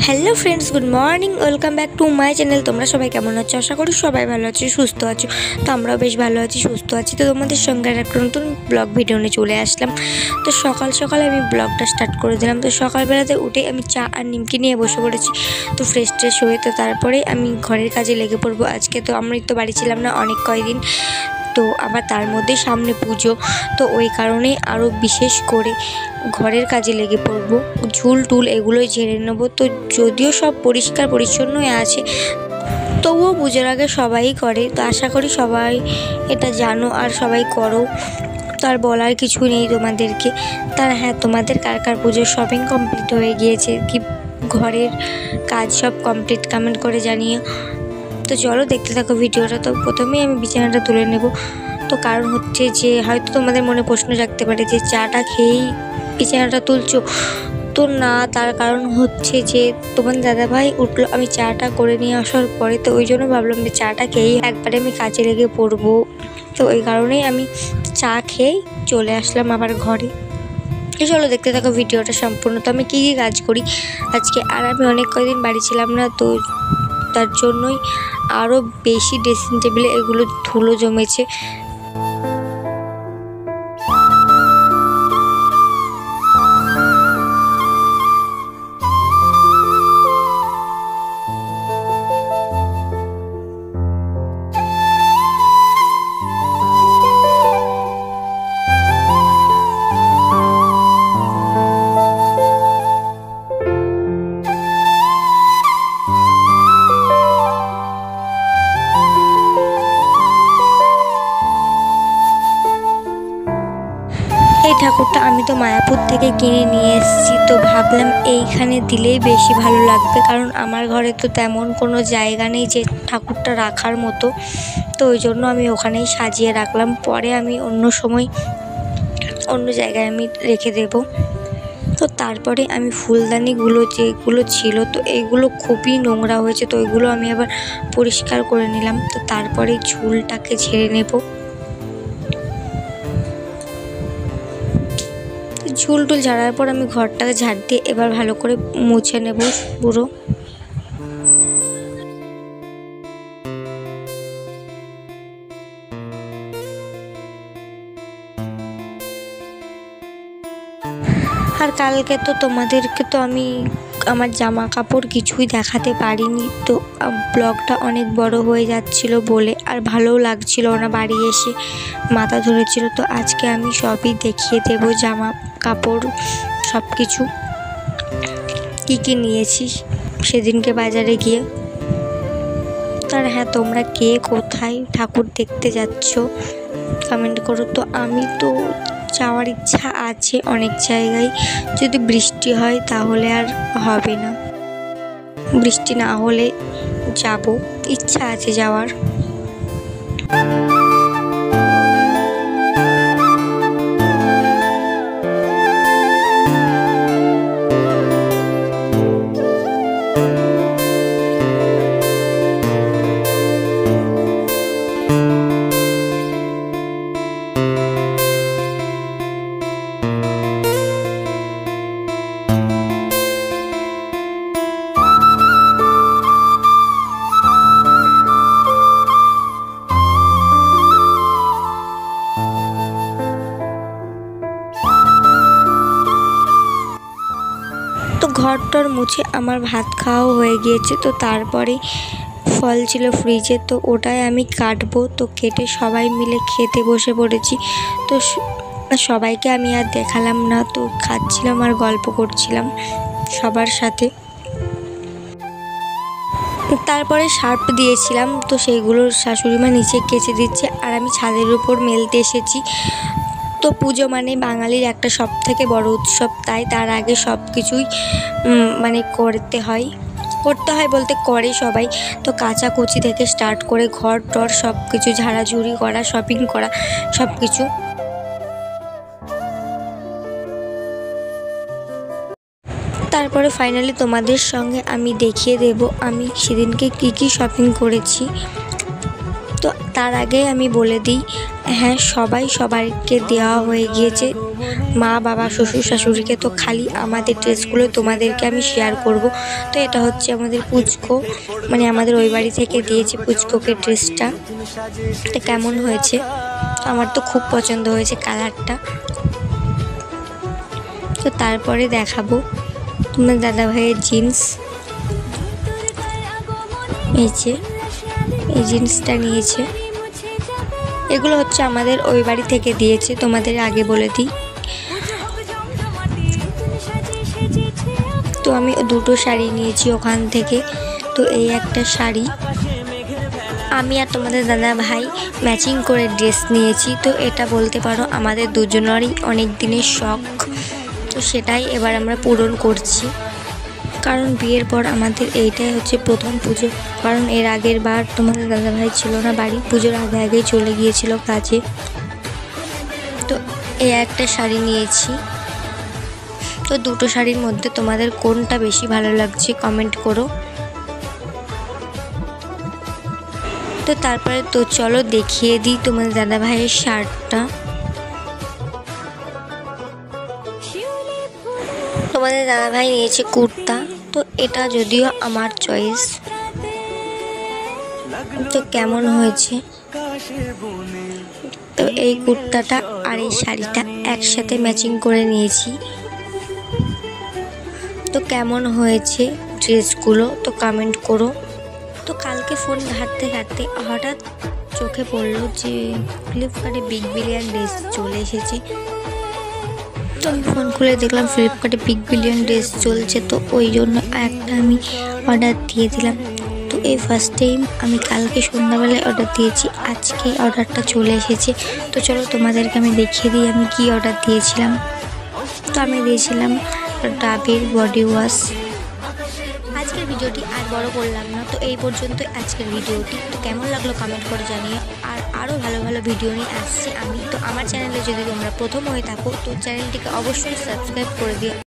Hello friends, good morning, welcome back to my channel. তোমরা সবাই কেমন আছো? আশা করি সবাই ভালো আছো, সুস্থ আছো। তো আমরাও বেশ ভালো আছি, সুস্থ আছি। তো তোমাদের সঙ্গে একটা নতুন ব্লগ ভিডিও নিয়ে চলে আসলাম। তো সকাল সকালে আমি ব্লগটা স্টার্ট করে দিলাম। তো সকালবেলাতে উঠে আমি চা আর নিমকি নিয়ে বসে পড়েছি। তো ফ্রেশ ট্রেশ হয়ে তো তারপরে আমি ঘরের কাজে লেগে পড়বো। আজকে তো আমি তো বাড়ি ছিলাম না অনেক কয়দিন, তো আবার তার মধ্যে সামনে পুজো, তো ওই কারণে আরও বিশেষ করে ঘরের কাজে লেগে পড়বো। ঝুল টুল এগুলোই ঝেড়ে নেবো। তো যদিও সব পরিষ্কার পরিচ্ছন্নই আছে, তবুও পুজোর আগে সবাই করে। তো আশা করি সবাই এটা জানো আর সবাই করো। তো আর বলার কিছু নেই তোমাদেরকে। তার হ্যাঁ, তোমাদের কার কার পুজোর শপিং কমপ্লিট হয়ে গিয়েছে, কি ঘরের কাজ সব কমপ্লিট কমেন্ট করে জানিয়ে। তো চলো দেখতে থাকো ভিডিওটা। তো প্রথমেই আমি বিছানাটা তুলে নেব। তো কারণ হচ্ছে যে হয়তো তোমাদের মনে প্রশ্ন জাগতে পারে যে চাটা খেয়েই বিছানাটা তুলছো। তো না, তার কারণ হচ্ছে যে তোমার দাদাভাই উঠলো আমি চাটা করে নিয়ে আসার পরে, তো ওই জন্য ভাবলাম যে চাটা খেয়েই একবারে আমি কাজে লেগে পড়বো। তো ওই কারণেই আমি চা খেয়েই চলে আসলাম আবার ঘরে। চলো দেখতে থাকো ভিডিওটা সম্পূর্ণ। তো আমি কী কী কাজ করি আজকে। আর আমি অনেক কয়েকদিন বাড়ি ছিলাম না, তো তার জন্যই আরও বেশি ড্রেসিং টেবিলে এগুলো ধুলো জমেছে। এই ঠাকুরটা আমি তো মায়াপুর থেকে কিনে নিয়ে এসেছি। তো ভাবলাম এইখানে দিলেই বেশি ভালো লাগবে, কারণ আমার ঘরে তো তেমন কোনো জায়গা নেই যে ঠাকুরটা রাখার মতো। তো ওই জন্য আমি ওখানেই সাজিয়ে রাখলাম, পরে আমি অন্য সময় অন্য জায়গায় আমি রেখে দেব। তো তারপরে আমি ফুলদানিগুলো যেগুলো ছিল, তো এইগুলো খুবই নোংরা হয়েছে, তো ওইগুলো আমি আবার পরিষ্কার করে নিলাম। তো তারপরে ঝুলটাকে ঝেড়ে নেব। ঝুল টুল ঝাড়ার পর আমি ঘরটাকে ঝাড় দিয়ে এবার ভালো করে মুছে নেব পুরো। আর কালকে তো তোমাদেরকে তো আমি আমার জামা কাপড় কিছুই দেখাতে পারিনি। তো ব্লগটা অনেক বড় হয়ে যাচ্ছিল বলে আর ভালোও লাগছিল না, বাড়ি এসে মাথা ধরেছিল। তো আজকে আমি সবই দেখিয়ে দেব, জামা কাপড় সব কিছু কী কী নিয়েছি সেদিনকে বাজারে গিয়ে। তার হ্যাঁ, তোমরা কে কোথায় ঠাকুর দেখতে যাচ্ছ কমেন্ট করো। তো আমি তো যাওয়ার ইচ্ছা আছে অনেক জায়গায়, যদি বৃষ্টি হয় তাহলে আর হবে না, বৃষ্টি না হলে যাব, ইচ্ছা আছে যাওয়ার। তো ঘরটর মুছে আমার ভাত খাওয়াও হয়ে গিয়েছে। তো তারপরে ফল ছিল ফ্রিজে, তো ওটাই আমি কাটবো। তো কেটে সবাই মিলে খেতে বসে পড়েছি। তো সবাইকে আমি আর দেখালাম না, তো খাচ্ছিলাম আর গল্প করছিলাম সবার সাথে। তারপরে সার্ফ দিয়েছিলাম, তো সেইগুলো শাশুড়িমা নিচে কেচে দিচ্ছে আর আমি ছাদের উপর মেলতে এসেছি। তো পুজো মানে বাঙালির একটা সবথেকে বড় উৎসব, তাই তার আগে সব কিছুই মানে করতে হয় বলতে করে সবাই। তো কাচাকুচি থেকে স্টার্ট করে ঘর টর সব কিছু ঝাড়াঝুড়ি করা, শপিং করা, সব কিছু। তারপরে ফাইনালি তোমাদের সঙ্গে আমি দেখিয়ে দেব আমি সেদিনকে কী কী শপিং করেছি। তো তার আগে আমি বলে দিই, হ্যাঁ সবাইকে দেওয়া হয়ে গিয়েছে, মা বাবা শ্বশুর শাশুড়িকে। তো খালি আমাদের ড্রেসগুলো তোমাদেরকে আমি শেয়ার করব। তো এটা হচ্ছে আমাদের পুচকো, মানে আমাদের ওই বাড়ি থেকে দিয়েছে পুচকোকে ড্রেসটা। তো কেমন হয়েছে? আমার তো খুব পছন্দ হয়েছে কালারটা। তো তারপরে দেখাবো তোমার দাদাভাইয়ের জিন্স। এই জিন্সটা নিয়েছে। এগুলো হচ্ছে আমাদের ওই বাড়ি থেকে দিয়েছে, তোমাদের আগে বলে দিই। তো আমি দুটো শাড়ি নিয়েছি ওখান থেকে। তো এই একটা শাড়ি আমি আর তোমাদের দাদা ভাই ম্যাচিং করে ড্রেস নিয়েছি। তো এটা বলতে পারো আমাদের দুজনেরই অনেক দিনের শখ। তো সেটাই এবার আমরা পূরণ করছি, কারণ বিয়ের পর আমাদের এইটাই হচ্ছে প্রথম পুজো। কারণ এর আগের বার তোমাদের দাদাভাই ছিল না বাড়ি, পুজোর আগেই চলে গিয়েছিল কাজে। তো এই একটা শাড়ি নিয়েছি। তো দুটো শাড়ির মধ্যে তোমাদের কোনটা বেশি ভালো লাগছে কমেন্ট করো। তো তারপরে তো চলো দেখিয়ে দিই তোমাদের দাদাভাইয়ের শার্টটা। তোমাদের দাদাভাই নিয়েছে কুর্তা। তো এটা যদিও আমার চয়েস। তো কেমন হয়েছে? তো এই কুর্তাটা আর এই শাড়িটা একসাথে ম্যাচিং করে নিয়েছি। তো কেমন হয়েছে ড্রেসগুলো তো কমেন্ট করো। তো কালকে ফোন ঘাঁটতে ঘাঁটতে হঠাৎ চোখে পড়লো যে ফ্লিপকার্টে বিগ বিলিয়ন ডেজ চলে এসেছে। তো আমি ফোন খুলে দেখলাম ফ্লিপকার্টে বিগ বিলিয়ন ডেজ চলছে। তো ওই জন্য একটা আমি অর্ডার দিয়ে দিলাম। তো এই ফার্স্ট টাইম আমি কালকে সন্ধ্যাবেলায় অর্ডার দিয়েছি, আজকেই অর্ডারটা চলে এসেছে। তো চলো তোমাদেরকে আমি দেখিয়ে দিই আমি কি অর্ডার দিয়েছিলাম। তো আমি দিয়েছিলাম ডাবের বডি ওয়াশ। আজকের ভিডিওটি আর বড় করলাম না, তো এই পর্যন্ত আজকের ভিডিওটি। তো কেমন লাগলো কমেন্ট করে জানিয়ে। আর আরও ভালো ভালো ভিডিও নিয়ে আসছি আমি। তো আমার চ্যানেলে যদি তোমরা প্রথম হয়ে থাকো তো চ্যানেলটিকে অবশ্যই সাবস্ক্রাইব করে দিও।